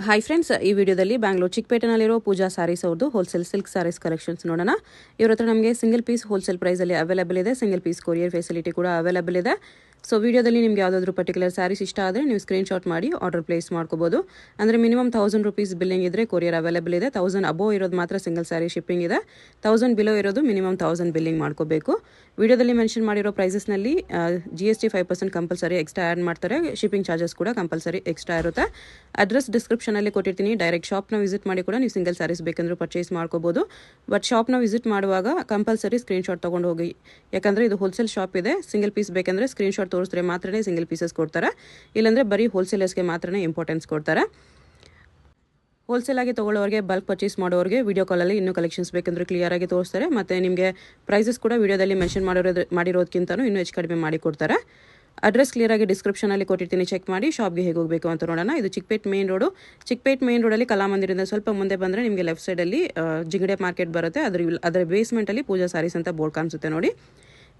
Hi friends, ಈ ವಿಡಿಯೋದಲ್ಲಿ ಬ್ಯಾಂಗ್ಳೂರ್ ಚಿಕ್ಕಪೇಟೆನಲ್ಲಿರೋ ಪೂಜಾ ಸ್ಯಾರೀಸ್ ಅವ್ರದ್ದು ಹೋಲ್ಸೇಲ್ ಸಿಲ್ಕ್ ಸ್ಯಾರೀಸ್ ಕಲೆಕ್ಷನ್ಸ್ ನೋಡೋಣ. ಇವ್ರ ಹತ್ರ ನಮಗೆ ಸಿಂಗಲ್ ಪೀಸ್ ಹೋಲ್ಸೇಲ್ ಪ್ರೈಸಲ್ಲಿ ಅವೈಲೇಬಲ್ ಇದೆ. ಸಿಂಗಲ್ ಪೀಸ್ ಕೊರಿಯರ್ ಫೆಸಿಲಿಟಿ ಕೂಡ ಅವೈಲೇಬಲ್ ಇದೆ. ಸೊ ವಿಡಿಯೋದಲ್ಲಿ ನಿಮಗೆ ಯಾವುದಾದ್ರೂ ಪರ್ಟಿಕ್ಯುಲರ್ ಸ್ಯಾರೀಸ್ ಇಷ್ಟ ಆದರೆ ನೀವು ಸ್ಕ್ರೀನ್ಶಾಟ್ ಮಾಡಿ ಆರ್ಡರ್ ಪ್ಲೇಸ್ ಮಾಡ್ಕೋಬೋದು. ಅಂದರೆ ಮಿನಿಮಮ್ 1000 rupees ಬಿಲ್ಲಿಂಗ್ ಇದ್ದರೆ ಕೊರಿಯರ್ ಅವೈಲೇಬಲ್ ಇದೆ. 1000 ಅಬೋವ್ ಇರೋದು ಮಾತ್ರ ಸಿಂಗಲ್ ಸ್ಯಾರಿ ಶಿಪ್ಪಿಂಗ್ ಇದೆ. 1000 ಬಿಲೋ ಇರೋದು ಮಿನಿಮಮ್ 1000 ಬಿಲ್ಲಿಂಗ್ ಮಾಡ್ಕೋಬೇಕು. ವಿಡಿಯೋದಲ್ಲಿ ಮೆನ್ಷನ್ ಮಾಡಿರೋ ಪ್ರೈಸಸ್ನಲ್ಲಿ GST 5% ಕಂಪಲ್ಸರಿ ಎಕ್ಸ್ಟ್ರಾ ಆ್ಯಡ್ ಮಾಡ್ತಾರೆ. ಶಿಪ್ಪಿಂಗ್ ಚಾರ್ಜಸ್ ಕೂಡ ಕಂಪಲ್ಸರಿ ಎಕ್ಸ್ಟ್ರಾ ಇರುತ್ತೆ. ಅಡ್ರೆಸ್ ಡಿಸ್ಕ್ರಿಪ್ಷನಲ್ಲಿ ಕೊಟ್ಟಿರ್ತೀನಿ. ಡೈರೆಕ್ಟ್ ಶಾಪ್ನ ವಿಸಿಟ್ ಮಾಡಿ ಕೂಡ ನೀವು ಸಿಂಗಲ್ ಸ್ಯಾರೀಸ್ ಬೇಕಂದ್ರೂ ಪರ್ಚೇಸ್ ಮಾಡ್ಕೋಬೋದು. ಬಟ್ ಶಾಪ್ನ ವಿಸಿಟ್ ಮಾಡುವಾಗ ಕಂಪಲ್ಸರಿ ಸ್ಕ್ರೀನ್ಶಾಟ್ ತೊಗೊಂಡು ಹೋಗಿ, ಯಾಕಂದರೆ ಇದು ಹೋಲ್ಸೇಲ್ ಶಾಪ್ ಇದೆ. ಸಿಂಗಲ್ ಪೀಸ್ ಬೇಕಂದರೆ ಸ್ಕ್ರೀನ್ಶಾಟ್ ತೋರಿಸಿದ್ರೆ ಮಾತ್ರನೇ ಸಿಂಗಲ್ ಪೀಸಸ್ ಕೊಡ್ತಾರೆ. ಇಲ್ಲಾಂದರೆ ಬರೀ ಹೋಲ್ಸೇಲರ್ಸ್ಗೆ ಮಾತ್ರನೇ ಇಂಪಾರ್ಟೆನ್ಸ್ ಕೊಡ್ತಾರೆ. ಹೋಲ್ಸೇಲ್ ಆಗಿ ತೊಗೊಳ್ಳೋರಿಗೆ, ಬಲ್ಕ್ ಪರ್ಚೇಸ್ ಮಾಡೋರಿಗೆ ವಿಡಿಯೋ ಕಾಲಲ್ಲಿ ಇನ್ನೂ ಕಲೆಕ್ಷನ್ಸ್ ಬೇಕಂದ್ರೆ ಕ್ಲಿಯರ್ ಆಗಿ ತೋರಿಸ್ತಾರೆ. ಮತ್ತು ನಿಮಗೆ ಪ್ರೈಸಸ್ ಕೂಡ ವಿಡಿಯೋದಲ್ಲಿ ಮೆನ್ಷನ್ ಮಾಡಿರೋದಕ್ಕಿಂತಲೂ ಇನ್ನೂ ಹೆಚ್ಚು ಕಡಿಮೆ ಮಾಡಿ ಕೊಡ್ತಾರೆ. ಅಡ್ರೆಸ್ ಕ್ಲಿಯರ್ ಆಗಿ ಡಿಸ್ಕ್ರಿಪ್ಷನಲ್ಲಿ ಕೊಟ್ಟಿರ್ತೀನಿ, ಚೆಕ್ ಮಾಡಿ. ಶಾಪ್ಗೆ ಹೇಗೆ ಹೋಗಬೇಕು ಅಂತ ನೋಡೋಣ. ಇದು Chickpet main road. Chickpet main ರೋಡಲ್ಲಿ ಕಲಾಮಂದಿರದಿಂದ ಸ್ವಲ್ಪ ಮುಂದೆ ಬಂದರೆ ನಿಮಗೆ ಲೆಫ್ಟ್ ಸೈಡಲ್ಲಿ ಜಿಂಗಡೆ ಮಾರ್ಕೆಟ್ ಬರುತ್ತೆ. ಅದರ ಬೇಸ್ಮೆಂಟಲ್ಲಿ ಪೂಜಾ ಸ್ಯಾರೀಸ್ ಅಂತ ಬೋರ್ಡ್ ಕಾಣಿಸುತ್ತೆ ನೋಡಿ.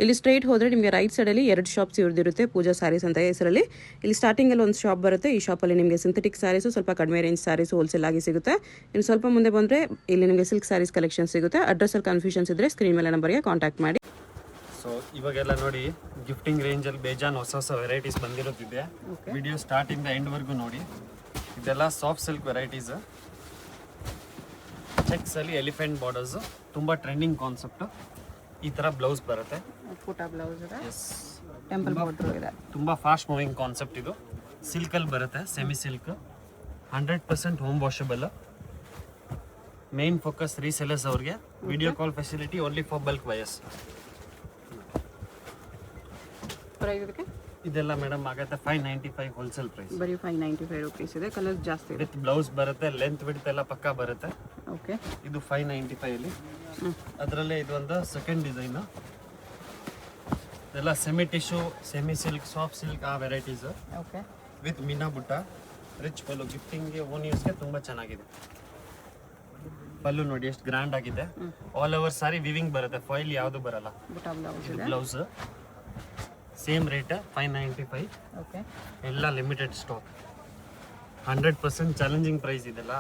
ಇಲ್ಲಿ ಸ್ಟ್ರೈಟ್ ಹೋದರೆ ನಿಮಗೆ ರೈಟ್ ಸೈಡಲ್ಲಿ 2 ಶಾಪ್ಸ್ ಇವ್ರದಿರುತ್ತೆ, ಪೂಜಾ ಸ್ಯಾರೀಸ್ ಅಂತ ಹೆಸರಲ್ಲಿ. ಇಲ್ಲಿ ಸ್ಟಾರ್ಟಿಂಗಲ್ಲಿ ಒಂದು ಶಾಪ್ ಬರುತ್ತೆ. ಈ ಶಾಪಲ್ಲಿ ನಿಮಗೆ ಸಿಂಥೆಟಿಕ್ ಸ್ಯಾರೀಸು, ಸ್ವಲ್ಪ ಕಡಿಮೆ ರೇಂಜ್ ಸ್ಯಾರೀಸು ಹೋಲ್ಸೇಲ್ ಆಗಿ ಸಿಗುತ್ತೆ. ಇನ್ನು ಸ್ವಲ್ಪ ಮುಂದೆ ಬಂದರೆ ಇಲ್ಲಿ ನಿಮಗೆ ಸಿಲ್ಕ್ ಸ್ಯಾರೀಸ್ ಕಲೆಕ್ಷನ್ ಸಿಗುತ್ತೆ. ಅಡ್ರೆಸ್ಸಲ್ಲಿ ಕನ್ಫ್ಯೂಷನ್ಸ್ ಇದ್ದರೆ ಸ್ಕ್ರೀನ್ ಮೇಲೆ ನಂಬರ್ಗೆ ಕಾಂಟ್ಯಾಕ್ಟ್ ಮಾಡಿ. ಸೊ ಇವಾಗೆಲ್ಲ ನೋಡಿ, ಗಿಫ್ಟಿಂಗ್ ರೇಂಜಲ್ಲಿ ಬೇಜಾನ್ ಹೊಸ ವೆರೈಟೀಸ್ ಬಂದಿರೋದಿದೆ. ವಿಡಿಯೋ ಸ್ಟಾರ್ಟಿಂದ ಎಂಡ್ವರೆಗೂ ನೋಡಿ. ಇದೆಲ್ಲ ಸಾಫ್ಟ್ ಸಿಲ್ಕ್ ವೆರೈಟೀಸ್, ಚೆಕ್ಸಲ್ಲಿ ಎಲಿಫೆಂಟ್ ಬಾರ್ಡರ್ಸು, ತುಂಬ ಟ್ರೆಂಡಿಂಗ್ ಕಾನ್ಸೆಪ್ಟು. ಈ ಥರ ಬ್ಲೌಸ್ ಬರುತ್ತೆ, ಫೋಟೋ ಬ್ಲೌಸ್ ಇದೆ. ಎಸ್, ಟೆಂಪಲ್ ಬಾರ್ಡರ್ ಇದೆ. ತುಂಬ ಫಾಸ್ಟ್ ಮೂವಿಂಗ್ ಕಾನ್ಸೆಪ್ಟ್ ಇದು. ಸಿಲ್ಕಲ್ಲಿ ಬರುತ್ತೆ, semi silk, 100% home washable. Main focus resellers ಅವ್ರಿಗೆ. Video call facility only for bulk ವಯಸ್. ಇದೆಲ್ಲ ಮೇಡಮ್ ಆಗುತ್ತೆ 595 ಹೋಲ್ಸೇಲ್ ಪ್ರೈಸ್. ಬರೀ 595 rupees ಇದೆ. ಕಲರ್ಸ್ ಜಾಸ್ತಿ ಇದೆ. ವಿತ್ ಬ್ಲೌಸ್ ಬರುತ್ತೆ, ಲೆಂತ್ ವಿಡ್ತ್ ಎಲ್ಲ ಪಕ್ಕಾ ಬರುತ್ತೆ. ಓಕೆ, ಇದು 595 ಅಲ್ಲಿ. ಅದರಲ್ಲೇ ಇದು ಒಂದು ಸೆಕೆಂಡ್ ಡಿಸೈನ್. ಇದೆಲ್ಲ semi tissue, semi silk, soft silk ಆ ವೆರೈಟೀಸ್. ಓಕೆ, ವಿತ್ ಮೀನಾ ಬುಟ್ಟ, ರಿಚ್ ಪಲ್ಲು, ಗಿಫ್ಟಿಂಗ್ಗೆ, ಓನ್ ಯೂಸ್ಗೆ ತುಂಬ ಚೆನ್ನಾಗಿದೆ. ಪಲ್ಲು ನೋಡಿ ಎಷ್ಟು ಗ್ರ್ಯಾಂಡ್ ಆಗಿದೆ. ಆಲ್ ಓವರ್ ಸಾರಿ ವಿವಿಂಗ್ ಬರುತ್ತೆ, ಫಾಯಿಲ್ ಯಾವುದು ಬರಲ್ಲ. ಇದು ಬ್ಲೌಸ್ ಸೇಮ್ ರೇಟ್ 595. ಓಕೆ, ಎಲ್ಲ ಲಿಮಿಟೆಡ್ ಸ್ಟಾಕ್, 100% ಚಾಲೆಂಜಿಂಗ್ ಪ್ರೈಸ್ ಇದೆಲ್ಲ.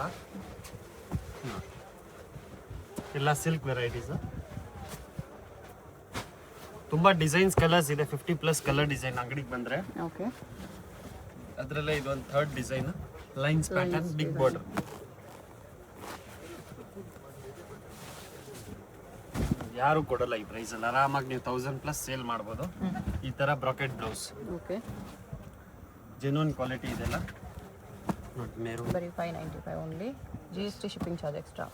ಎಲ್ಲ ಸಿಲ್ಕ್ ವೆರೈಟೀಸ್, ತುಂಬ ಡಿಸೈನ್ಸ್, ಕಲರ್ಸ್ ಇದೆ. 50+ ಕಲರ್ ಡಿಸೈನ್ ಅಂಗಡಿಗೆ ಬಂದರೆ. ಓಕೆ, ಅದರಲ್ಲೇ ಇದೊಂದು third design, lines pattern, big border. ಯಾರು ಕೊಡಲ್ಲ ಈ ಪ್ರೈಸಲ್ಲಿ. ಆರಾಮಾಗಿ ನೀವು 1000+ ಸೇಲ್ ಮಾಡ್ಬೋದು. ಈ ಥರ bracket blouse. Okay, genuine quality ಇದೆಲ್ಲ ನೋಡಿ. ಮೇರೂನ್ ಬರೀ 595 only. GST shipping charge extra.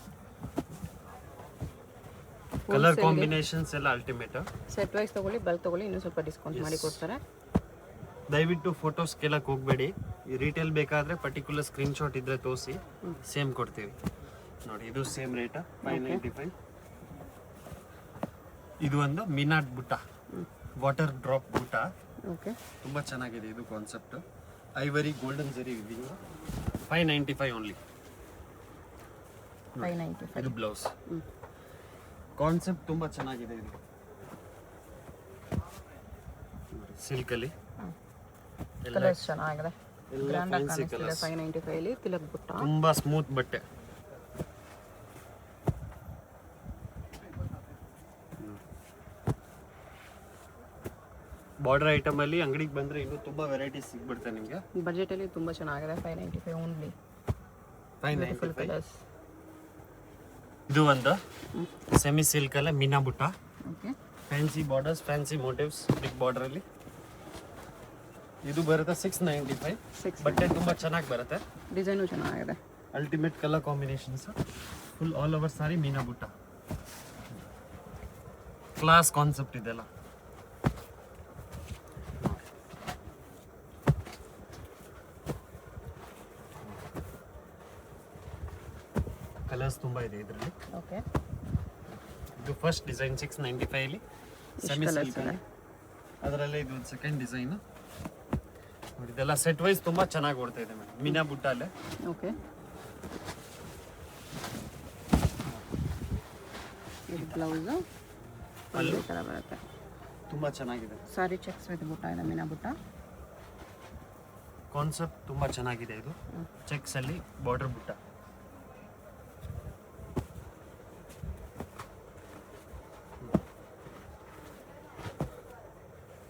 Colour combinations ಎಲ್ಲ ಅಲ್ಟಿಮೇಟ್. ಸೆಟ್ ವೈಸ್ ತಗೊಳ್ಳಿ, ಬಲ್ಕ್ ತಗೊಳ್ಳಿ, ಇನ್ನೂ ಸ್ವಲ್ಪ ಡಿಸ್ಕೌಂಟ್ ಮಾಡಿ ಕೊಡ್ತಾರೆ. ದಯವಿಟ್ಟು ಫೋಟೋಸ್ ಕೇಳಕ್ಕೆ ಹೋಗಬೇಡಿ. ಈ ರೀಟೇಲ್ ಬೇಕಾದರೆ ಪರ್ಟಿಕ್ಯುಲರ್ ಸ್ಕ್ರೀನ್ಶಾಟ್ ಇದ್ದರೆ ತೋರಿಸಿ, ಸೇಮ್ ಕೊಡ್ತೀವಿ ನೋಡಿ. ಇದು ಸೇಮ್ ರೇಟ್ 595. ಇದು ಒಂದು ಮೀನಾಟ್ ಬುಟ್ಟ, ವಾಟರ್ ಡ್ರಾಪ್ ಬುಟ್ಟ. ಓಕೆ, ತುಂಬ ಚೆನ್ನಾಗಿದೆ ಇದು ಕಾನ್ಸೆಪ್ಟ್. ಐವರಿ ಗೋಲ್ಡನ್ ಜರಿ ವಿವಿಂಗ್, 595 ಓನ್ಲಿ. 595. ಇದು ಬ್ಲೌಸ್. ಕಾನ್ಸೆಪ್ಟ್ ತುಂಬ ಚೆನ್ನಾಗಿದೆ ಇದು. ಸಿಲ್ಕಲ್ಲಿ ಕಲರ್ಸ್ ಚೆನ್ನಾಗಿದೆ. ಎಲ್ಲ ಫ್ಯಾನ್ಸಿ ಕಲರ್ಸ್. 595 ಅಲ್ಲಿ ತಿಲಕ್ ಬುಟ್ಟ. ತುಂಬ ಸ್ಮೂತ್ ಬಟ್ಟೆ. ಬಾರ್ಡರ್ ಐಟಮ್ ಅಲ್ಲಿ ಅಂಗಡಿಗೆ ಬಂದ್ರೆ ಇನ್ನೂ ತುಂಬಾ ವೆರೈಟೀಸ್ ಸಿಗ್ಬಿಡುತ್ತೆ ನಿಮಗೆ. ಬಜೆಟ್ ಅಲ್ಲಿ ತುಂಬಾ ಚೆನ್ನಾಗಿದೆ. 595 ಓನ್ಲಿ. 595. ಇದು ಒಂದು ಸೆಮಿ ಸಿಲ್ಕ್ ಅಲ್ಲ ಮೀನಾ ಬುಟ್ಟ. Okay, fancy borders, fancy motifs, big border ಅಲ್ಲಿ. ಇದು ಬರುತ್ತೆ 695. ಬಟ್ಟೆ ತುಂಬಾ ಚೆನ್ನಾಗಿ ಬರುತ್ತೆ, ಡಿಸೈನು ಚೆನ್ನಾಗಿದೆ. Ultimate colour combinations, full all over sari meena butta. Class concept ಇದೆಲ್ಲ. ಕಲರ್ಸ್ ತುಂಬ ಇದೆ ಇದರಲ್ಲಿ. ಓಕೆ, ಇದು ಫಸ್ಟ್ ಡಿಸೈನ್ 695 ಅಲ್ಲಿ ಸೆಮಿ ಸಿಲ್ಕ್. ಅದರಲ್ಲೇ ಇದು ಒಂದು ಸೆಕೆಂಡ್ ಡಿಸೈನ್ ನೋಡಿ. ಇದೆಲ್ಲ ಸೆಟ್ ವೈಸ್ ತುಂಬ ಚೆನ್ನಾಗಿ ಓಡ್ತಾ ಇದೆ ಮೇಡಮ್, ಮೀನಾ ಬುಟ್ಟ ಅಲ್ಲೇ. ಓಕೆ, ಇದು ಬ್ಲೌಸ್ ಅಲ್ಲೂ ಥರ ಬರುತ್ತೆ, ತುಂಬ ಚೆನ್ನಾಗಿದೆ. ಸಾರಿ ಚೆಕ್ಸ್ ವಿತ್ ಬುಟ್ಟ ಇದೆ, ಮೀನಾ ಬುಟ್ಟ. ಕಾನ್ಸೆಪ್ಟ್ ತುಂಬಾ ಚೆನ್ನಾಗಿದೆ ಇದು. ಚೆಕ್ಸ್ ಅಲ್ಲಿ ಬಾರ್ಡರ್ ಬುಟ್ಟ.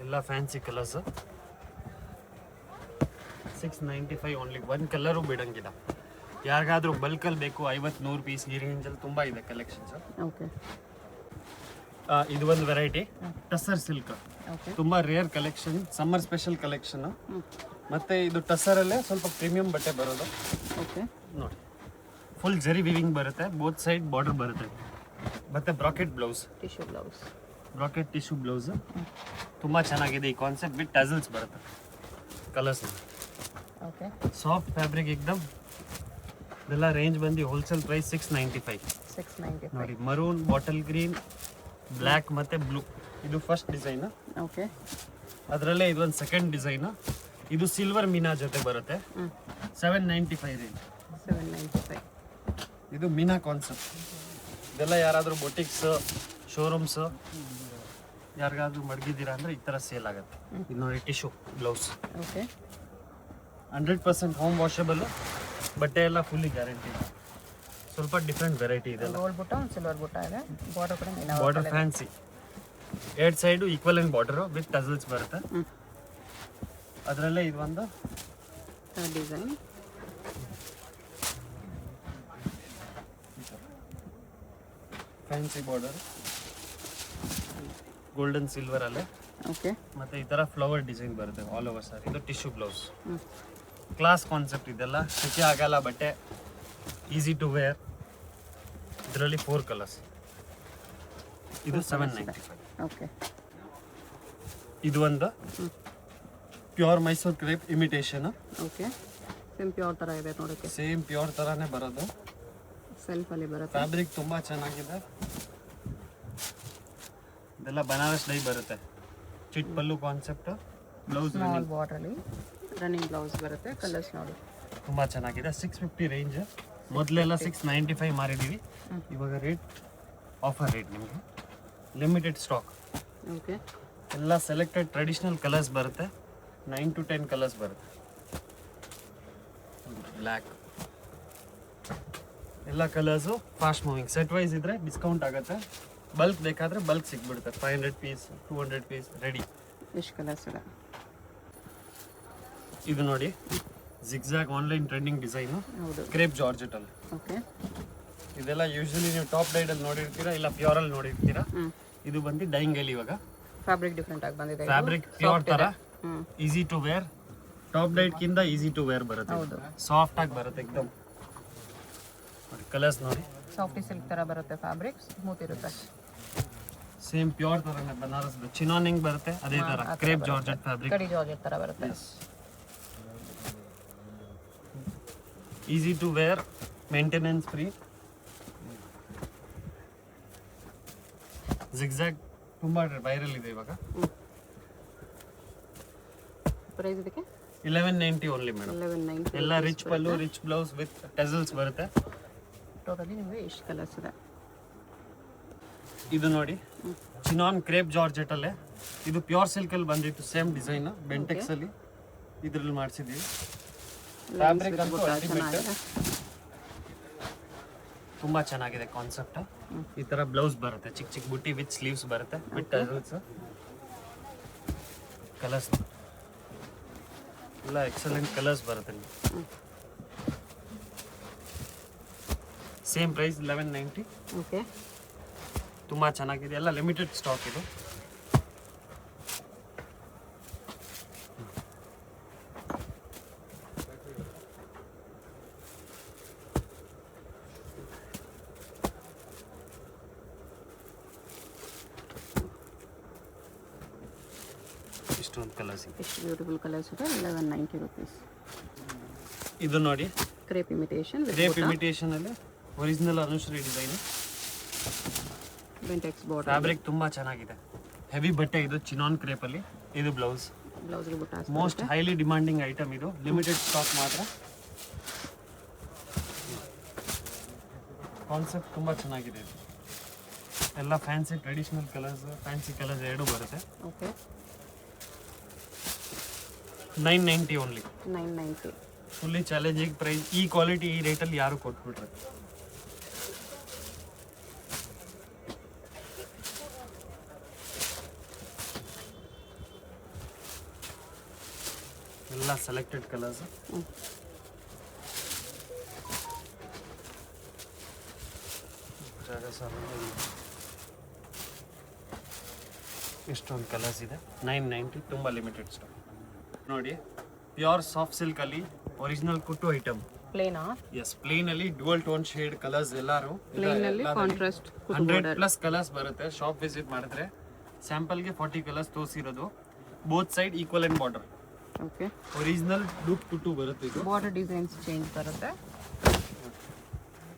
ಎಲ್ಲ ಫ್ಯಾನ್ಸಿ ಕಲರ್ಸ್. 695 ಓನ್ಲಿ. ಒಂದು ಕಲರು ಬಿಡಂಗಿಲ್ಲ. ಯಾರಿಗಾದ್ರೂ ಬಲ್ಕಲ್ಲಿ ಬೇಕು 50-100 ಪೀಸ್ ಈ ರೇಂಜಲ್ಲಿ ತುಂಬ ಇದೆ ಕಲೆಕ್ಷನ್ಸ್. ಓಕೆ. ಇದು ಒಂದು ವೆರೈಟಿ ಟಸರ್ ಸಿಲ್ಕ್. ತುಂಬಾ rare collection, summer special collection. ಮತ್ತೆ ಇದು ಟಸರಲ್ಲೇ ಸ್ವಲ್ಪ ಪ್ರೀಮಿಯಂ ಬಟ್ಟೆ ಬರೋದು. ಓಕೆ. ನೋಡಿ, ಫುಲ್ ಜರಿ ವಿವಿಂಗ್ ಬರುತ್ತೆ, ಬೋತ್ ಸೈಡ್ ಬಾರ್ಡರ್ ಬರುತ್ತೆ. ಮತ್ತೆ bracket blouse, tissue blouse, bracket tissue blouse. ತುಂಬಾ ಚೆನ್ನಾಗಿದೆ ಈ ಕಾನ್ಸೆಪ್ಟ್. ವಿತ್ ಟಸಲ್ಸ್ ಬರುತ್ತೆ. Colours okay. ಸಾಫ್ಟ್ ಫ್ಯಾಬ್ರಿಕ್ ಏಕ್ದಮ್. ಇದೆಲ್ಲ ರೇಂಜ್ ಬಂದು ಹೋಲ್ಸೇಲ್ ಪ್ರೈಸ್ 695. ನೋಡಿ, ಮರೂನ್, ಬಾಟಲ್ ಗ್ರೀನ್, ಬ್ಲ್ಯಾಕ್ ಮತ್ತೆ ಬ್ಲೂ. ಇದು ಫಸ್ಟ್ ಡಿಸೈನ್. ಓಕೆ. ಅದರಲ್ಲೇ ಇದೊಂದು ಸೆಕೆಂಡ್ ಡಿಸೈನ್. ಇದು ಸಿಲ್ವರ್ ಮೀನಾ ಜೊತೆ ಬರುತ್ತೆ. 795 ರೇಂಜ್. 795. ಇದು ಮೀನಾ ಕಾನ್ಸೆಪ್ಟ್. ಇದೆಲ್ಲ ಯಾರಾದರೂ ಬೊಟಿಕ್ಸ್, ಶೋರೂಮ್ಸ್ ಯಾರಿಗಾದ್ರೂ ಮಡಗಿದ್ದೀರಾ ಅಂದರೆ ಈ ಥರ ಸೇಲ್ ಆಗುತ್ತೆ. ಇದು ನೋಡಿ, tissue blouse. Okay. 100% home washable. ಬಟ್ಟೆ ಎಲ್ಲ ಫುಲ್ಲಿ ಗ್ಯಾರಂಟಿ. ಸ್ವಲ್ಪ ಡಿಫ್ರೆಂಟ್ ವೆರೈಟಿ ಇದೆ. ಗೋಲ್ಡ್ ಬುಟ್ಟ, ಒಂದು ಸಿಲ್ವರ್ ಬುಟ್ಟ ಇದೆ. ಬಾರ್ಡರ್ ಕೂಡ ಮೀನಾ border fancy. 2 side equivalent border with tassels ಬರುತ್ತೆ. ಅದರಲ್ಲೇ ಇದು ಒಂದು design. Fancy border, golden silver ಅಲ್ಲೇ. ಓಕೆ. ಮತ್ತೆ ಈ ತರ ಫ್ಲವರ್ ಡಿಸೈನ್ ಬರುತ್ತೆ ಆಲ್ ಓವರ್ ಸಾರಿ. ಇದು ಟಿಶ್ಯೂ ಬ್ಲೌಸ್. ಕ್ಲಾಸ್ ಕಾನ್ಸೆಪ್ಟ್ ಇದೆಲ್ಲ. ಸೆಕೆ ಆಗಲ್ಲ ಬಟ್ಟೆ, ಈಸಿ ಟು ವೇರ್. ಇದರಲ್ಲಿ 4 ಕಲರ್ಸ್. ಇದು 795. ಓಕೆ. ಇದು ಒಂದು pure Mysore crepe imitation. Okay. Same pure ಥರ ಇದೆ ನೋಡೋಕ್ಕೆ. ಸೇಮ್ ಪ್ಯೂರ್ ಥರನೇ ಬರೋದು. ಸೆಲ್ಫಲ್ಲಿ ಬರುತ್ತೆ. ಫ್ಯಾಬ್ರಿಕ್ ತುಂಬಾ ಚೆನ್ನಾಗಿದೆ. ಇದೆಲ್ಲ ಬನಾರಸ್ ಡೈ ಬರುತ್ತೆ. ಚಿಟ್ ಪಲ್ಲು ಕಾನ್ಸೆಪ್ಟ್. ಬ್ಲೌಸ್ ಸ್ಮಾಲ್ ಬಾರ್ಡ್ರಲ್ಲಿ ರನ್ನಿಂಗ್ ಬ್ಲೌಸ್ ಬರುತ್ತೆ. ಕಲರ್ಸ್ ನೋಡಿ ತುಂಬಾ ಚೆನ್ನಾಗಿದೆ. 650 ರೇಂಜ್. ಮೊದಲೆಲ್ಲ 695 ಮಾರಿದ್ದೀವಿ. ಇವಾಗ ರೇಟ್ ಆಫರ್ ರೇಟ್ ನಿಮಗೆ. Limited stock. ಓಕೆ. ಎಲ್ಲ ಸೆಲೆಕ್ಟೆಡ್ ಟ್ರೆಡಿಷನಲ್ ಕಲರ್ಸ್ ಬರುತ್ತೆ. 9 to 10 ಕಲರ್ಸ್ ಬರುತ್ತೆ. ಬ್ಲ್ಯಾಕ್ ಎಲ್ಲ colours fast moving. Set wise ಇದ್ರೆ ಡಿಸ್ಕೌಂಟ್ ಆಗುತ್ತೆ. ಬಲ್ಕ್ ಬೇಕಾದರೆ ಬಲ್ಕ್ ಸಿಕ್ಬಿಡುತ್ತೆ. 500 ಪೀಸ್, 200 ಪೀಸ್ ರೆಡಿ. ಎಷ್ಟು ಕಲರ್ಸ್ ಇದೆ? ಇದು ನೋಡಿ, ಜಿಗ್ಜಾಗ್ ಆನ್ಲೈನ್ ಟ್ರೆಂಡಿಂಗ್ ಡಿಸೈನು. ಹೌದು. ಕ್ರೇಪ್ ಜಾರ್ಜೆಟಲ್ಲಿ. ಓಕೆ. ಇದೆಲ್ಲ ಯೂಶಲಿ ನೀವು ಟಾಪ್ ಡೈಡಲ್ಲಿ ನೋಡಿರ್ತೀರಾ, ಇಲ್ಲ ಪ್ಯೂರಲ್ಲಿ ನೋಡಿರ್ತೀರಾ. ಇದು ಬಂದು ಡೈಂಗಲ್ಲಿ ಇವಾಗ ಫ್ಯಾಬ್ರಿಕ್ ಡಿಫ್ರೆಂಟ್ ಆಗಿ ಬಂದಿದೆ. ಫ್ಯಾಬ್ರಿಕ್ ಪ್ಯೂರ್ ಥರ, ಈಸಿ ಟು ವೇರ್. ಟಾಪ್ ಡೈಟ್ಗಿಂತ ಈಸಿ ಟು ವೇರ್ ಬರುತ್ತೆ. ಸಾಫ್ಟ್ ಆಗಿ ಬರುತ್ತೆ ಎಕ್ದಮ್. ಕಲರ್ಸ್ ನೋಡಿ, ಸಾಫ್ಟಿ ಸಿಲ್ಕ್ ಥರ ಬರುತ್ತೆ. ಫ್ಯಾಬ್ರಿಕ್ ಸ್ಮೂತ್ ಇರುತ್ತೆ. ಸೇಮ್ ಪ್ಯೂರ್ ಥರನೇ ಬನಾರಸ್ ಚಿನಾನಿಂಗ್ ಬರುತ್ತೆ. ಅದೇ ಥರ ಕ್ರೇಪ್ ಜಾರ್ಜೆಟ್ ಫ್ಯಾಬ್ರಿಕ್. ಕಡಿ ಜಾರ್ಜೆಟ್ ಥರ ಬರುತ್ತೆ. Easy to wear, maintenance free. Zigzag ತುಂಬಾ ವೈರಲ್ ಇದೆ ಇವಾಗ. ಪ್ರೈಸ್ ಇದಕ್ಕೆ 1190 ಓನ್ಲಿ ಮೇಡಮ್. 1190. ಎಲ್ಲ rich pallu, rich blouse with tassels ಬರುತ್ತೆ. ಟೋಟಲಿ ನಿಮಗೆ ಎಷ್ಟು ಕಲರ್ಸ್ ಇದೆ? ಇದು ನೋಡಿ, ಚಿನಾನ್ ಕ್ರೇಪ್ ಜಾರ್ಜೆಟ್ ಅಲ್ಲೇ. ಇದು ಪ್ಯೂರ್ ಸಿಲ್ಕ್ ಅಲ್ಲಿ ಬಂದಿತ್ತು. ಸೇಮ್ ಡಿಸೈನ್ ಬೆಂಟೆಕ್ಸ್ ಅಲ್ಲಿ ಇದ್ರಲ್ಲಿ ಮಾಡಿಸಿದ್ವಿ. ಫ್ಯಾಬ್ರಿಕ್ ಅಂತೂ ಅಲ್ಟಿಮೇಟ್. ತುಂಬಾ ಚೆನ್ನಾಗಿದೆ ಕಾನ್ಸೆಪ್ಟ್. ಈ ತರ ಬ್ಲೌಸ್ ಬರುತ್ತೆ, ಚಿಕ್ಕ ಚಿಕ್ಕ ಬುಟ್ಟಿ ವಿತ್ ಸ್ಲೀವ್ಸ್ ಬರುತ್ತೆ, ವಿತ್ ಟಸಲ್ಸ್. ಕಲರ್ಸ್ ಎಲ್ಲ ಎಕ್ಸಲೆಂಟ್ ಕಲರ್ಸ್ ಬರುತ್ತೆ. Same price 1190. ಓಕೆ. ತುಂಬಾ ಚೆನ್ನಾಗಿದೆ. ಎಲ್ಲ ಲಿಮಿಟೆಡ್ ಸ್ಟಾಕ್ ಇದು. ಇಷ್ಟೊಂದು ಕಲರ್ಸ್ ಇದೆ. ಎಷ್ಟು ಬ್ಯೂಟಿಫುಲ್ ಕಲರ್ಸ್ ಇದೆ. 1190 rupees. ಇದು ನೋಡಿ, ಕ್ರೇಪ್ ಇಮಿಟೇಷನ್. ಕ್ರೇಪ್ ಇಮಿಟೇಷನ್ ಅಲ್ಲಿ original Anushree design. Bentex border. Fabric ತುಂಬಾ ಚೆನ್ನಾಗಿದೆ. ಹೆವಿ ಬಟ್ಟೆ ಇದು. ಚಿನಾನ್ ಕ್ರೇಪ್ ಅಲ್ಲಿ. ಇದು ಬ್ಲೌಸ್. ಬ್ಲೌಸ್ಗೆ ಬುಟ್ಟ. ಮೋಸ್ಟ್ ಹೈಲಿ ಡಿಮಾಂಡಿಂಗ್ ಐಟಮ್ ಇದು. ಲಿಮಿಟೆಡ್ ಸ್ಟಾಕ್ ಮಾತ್ರ. ಕಾನ್ಸೆಪ್ಟ್ ತುಂಬಾ ಚೆನ್ನಾಗಿದೆ ಇದು. ಎಲ್ಲ fancy traditional colours, fancy colours ಎರಡೂ ಬರುತ್ತೆ. Okay. 990 only. 990. Fully challenging price. ಈ ಕ್ವಾಲಿಟಿ ಈ ರೇಟಲ್ಲಿ ಯಾರು ಕೊಟ್ಬಿಟ್ರೆ. ಎಲ್ಲ ಸೆಲೆಕ್ಟೆಡ್ ಕಲರ್ಸ್. ಎಷ್ಟೊಂದು ಕಲರ್ಸ್ ಇದೆ. 990 ತುಂಬ ಲಿಮಿಟೆಡ್ ಸ್ಟಾಕ್. ನೋಡಿ ಪ್ಯೂರ್ ಸಾಫ್ಟ್ ಸಿಲ್ಕ್ ಅಲ್ಲಿ ಒರಿಜಿನಲ್ ಕುಟ್ಟು ಐಟಮ್. ಪ್ಲೇನಾ? ಎಸ್, ಪ್ಲೇನ್ ಅಲ್ಲಿ ಡುವಲ್ ಟೋನ್ ಶೇಡ್ ಕಲರ್ಸ್ ಎಲ್ಲಾರು. ಪ್ಲೇನ್ ಅಲ್ಲಿ ಕಾಂಟ್ರಾಸ್ಟ್ 100+ ಕಲರ್ಸ್ ಬರುತ್ತೆ. ಶಾಪ್ ವಿಸಿಟ್ ಮಾಡಿದ್ರೆ ಸ್ಯಾಂಪಲ್ಗೆ 40 ಕಲರ್ಸ್ ತೋರಿಸಿರೋದು. Both side equal and border. Okay. Original ಡೂಪ್ ಕುಟ್ಟು ಬರುತ್ತೆ ಇದು. ಬಾರ್ಡರ್ ಡಿಸೈನ್ಸ್ ಚೇಂಜ್ ಬರುತ್ತೆ.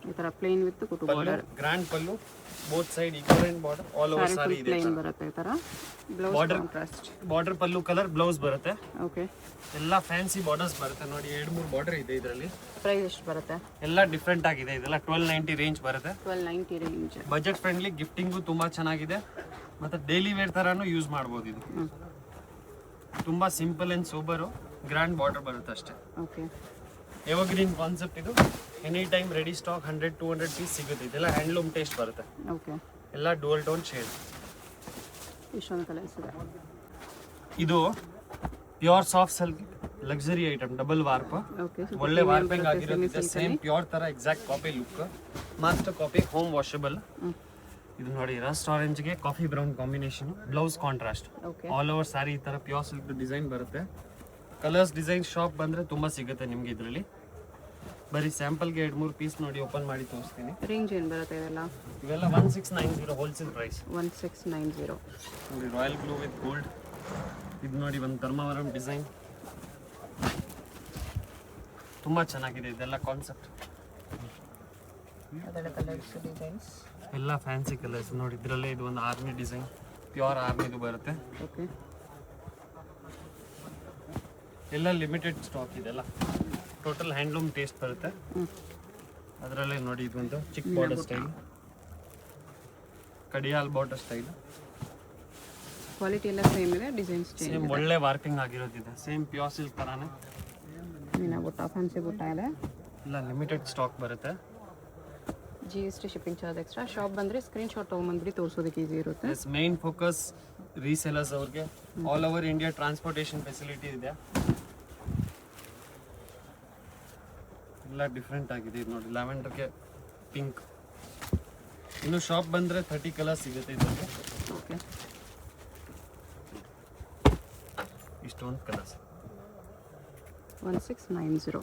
ಈ ತರ ಪ್ಲೇನ್ ವಿತ್ ಕುಟ್ಟು border. Grand pallu, both side equal and border. All over sari ಇದೆ. ಪ್ಲೇನ್ ಬರುತ್ತೆ ಈ ತರ. Blouse contrast. ಬಾರ್ಡರ್ ಪಲ್ಲು ಕಲರ್, ಬ್ಲೌಸ್ ಬರುತ್ತೆ. ಓಕೆ. ಎಲ್ಲ ಫ್ಯಾನ್ಸಿ ಬಾರ್ಡರ್ಸ್ ಬರುತ್ತೆ. ನೋಡಿ 2-3 ಬಾರ್ಡರ್ ಇದೆ ಇದರಲ್ಲಿ. ಪ್ರೈಸ್ ಎಷ್ಟು ಬರುತ್ತೆ? ಎಲ್ಲ ಡಿಫ್ರೆಂಟ್ ಆಗಿದೆ. ಇದೆಲ್ಲ 1290 ರೇಂಜ್ ಬರುತ್ತೆ. 1290 ರೇಂಜ್. ಬಜೆಟ್ ಫ್ರೆಂಡ್ಲಿ, ಗಿಫ್ಟಿಂಗು ತುಂಬಾ ಚೆನ್ನಾಗಿದೆ. ಮತ್ತೆ ಡೈಲಿ ವೇರ್ ತರಾನು ಯೂಸ್ ಮಾಡ್ಬೋದು ಇದು. ತುಂಬಾ simple and super. Grand border ಬರುತ್ತೆ ಅಷ್ಟೇ. ಓಕೆ. ಎವರ್ಗ್ರೀನ್ ಕಾನ್ಸೆಪ್ಟ್ ಇದು. Any time ready stock 100-200 piece ಸಿಗುತ್ತೆ. ಇದೆಲ್ಲ ಹ್ಯಾಂಡ್ಲೂಮ್ ಟೇಸ್ಟ್ ಬರುತ್ತೆ. ಓಕೆ. ಎಲ್ಲ ಡುವಲ್ ಟೋನ್ ಶೇಡ್. ಇಷ್ಟೊಂದು ಕಲರ್ಸ್ ಇದೆ. ಇದು pure soft silk luxury item, double warp. Okay. ಒಳ್ಳೆ ವಾರ್ಪಿಂಗ್ ಆಗಿರೋದು. ಸೇಮ್ ಪ್ಯೂರ್ ತರ exact copy look. Master copy, home washable. ಇದು ನೋಡಿ ರಸ್ಟ್ ಆರೆಂಜ್ಗೆ coffee brown combination. Blouse contrast. All over sari ಈ ತರ ಪ್ಯೂರ್ ಸಿಲ್ಕ್ ಡಿಸೈನ್ ಬರುತ್ತೆ. ಕಲರ್ಸ್ ಡಿಸೈನ್ ಶಾಪ್ ಬಂದ್ರೆ ತುಂಬಾ ಸಿಗುತ್ತೆ ನಿಮ್ಗೆ ಇದರಲ್ಲಿ. ಬರೀ ಸ್ಯಾಂಪಲ್ಗೆ 2-3 ಪೀಸ್ ನೋಡಿ ಓಪನ್ ಮಾಡಿ ತೋರಿಸ್ತೀನಿ. ರೇಂಜ್ ಏನು ಬರುತ್ತೆ ಇದೆಲ್ಲ? ಇವೆಲ್ಲ 1690 ಹೋಲ್ಸೇಲ್ ಪ್ರೈಸ್. 1690. ನೋಡಿ ರಾಯಲ್ ಬ್ಲೂ ವಿತ್ ಗೋಲ್ಡ್. ಇದು ನೋಡಿ ಒಂದು ಧರ್ಮವರಂ ಡಿಸೈನ್. ತುಂಬಾ ಚೆನ್ನಾಗಿದೆ ಇದೆಲ್ಲ ಕಾನ್ಸೆಪ್ಟ್. ಅದೆಲ್ಲ ಕಲರ್ಸ್ ಡಿಸೈನ್ಸ್ ಎಲ್ಲ ಫ್ಯಾನ್ಸಿ ಕಲರ್ಸ್. ನೋಡಿ ಇದರಲ್ಲೇ ಇದು ಒಂದು ಆರ್ಮಿ ಡಿಸೈನ್, ಪ್ಯೂರ್ ಆರ್ಮಿದು ಬರುತ್ತೆ. ಓಕೆ. ಎಲ್ಲ ಲಿಮಿಟೆಡ್ ಸ್ಟಾಕ್ ಇದೆಲ್ಲ. ಟೋಟಲ್ ಹ್ಯಾಂಡ್ಲೂಮ್ ಟೇಸ್ಟ್ ಬರುತ್ತೆ. ಅದರಲ್ಲೇ ನೋಡಿ ಇದೊಂದು ಚಿಕ್ಕ ಬಾರ್ಡರ್ ಸ್ಟೈಲ್, ಕಡಿಯಾಲ್ ಬಾರ್ಡರ್ ಸ್ಟೈಲ್. ಕ್ವಾಲಿಟಿ ಎಲ್ಲ ಸೇಮ್ ಇದೆ, ಡಿಸೈನ್ಸ್ ಚೇಂಜ್. ಸೇಮ್ ಒಳ್ಳೆ ವಾರ್ಪಿಂಗ್ ಆಗಿರೋದಿದೆ. ಸೇಮ್ ಪ್ಯೂರ್ ಸಿಲ್ಕ್ ತರಾನೇ. ಮೀನಾ ಬುಟ್ಟ, ಫ್ಯಾನ್ಸಿ ಬುಟ್ಟ ಇದೆ. ಎಲ್ಲ ಲಿಮಿಟೆಡ್ ಸ್ಟಾಕ್ ಬರುತ್ತೆ. GST shipping charge extra. Shop ಬಂದರೆ ಸ್ಕ್ರೀನ್ಶಾಟ್ ತೊಗೊಂಬಂದ್ಬಿಟ್ಟು ತೋರಿಸೋದಕ್ಕೆ ಈಸಿ ಇರುತ್ತೆ. ಮೇನ್ ಫೋಕಸ್ ರೀಸೆಲರ್ಸ್ ಅವ್ರಿಗೆ. All over India transportation facility ಇದೆ. ಎಲ್ಲ ಡಿಫ್ರೆಂಟ್ ಆಗಿದೆ. ಇದು ನೋಡಿ ಲ್ಯಾವೆಂಡರ್ಗೆ ಪಿಂಕ್. ಇನ್ನು ಶಾಪ್ ಬಂದರೆ 30 ಕಲರ್ಸ್ ಸಿಗುತ್ತೆ ಇದರಲ್ಲಿ. ಓಕೆ. ಇಷ್ಟೊಂದು ಕಲರ್ಸ್. 1690.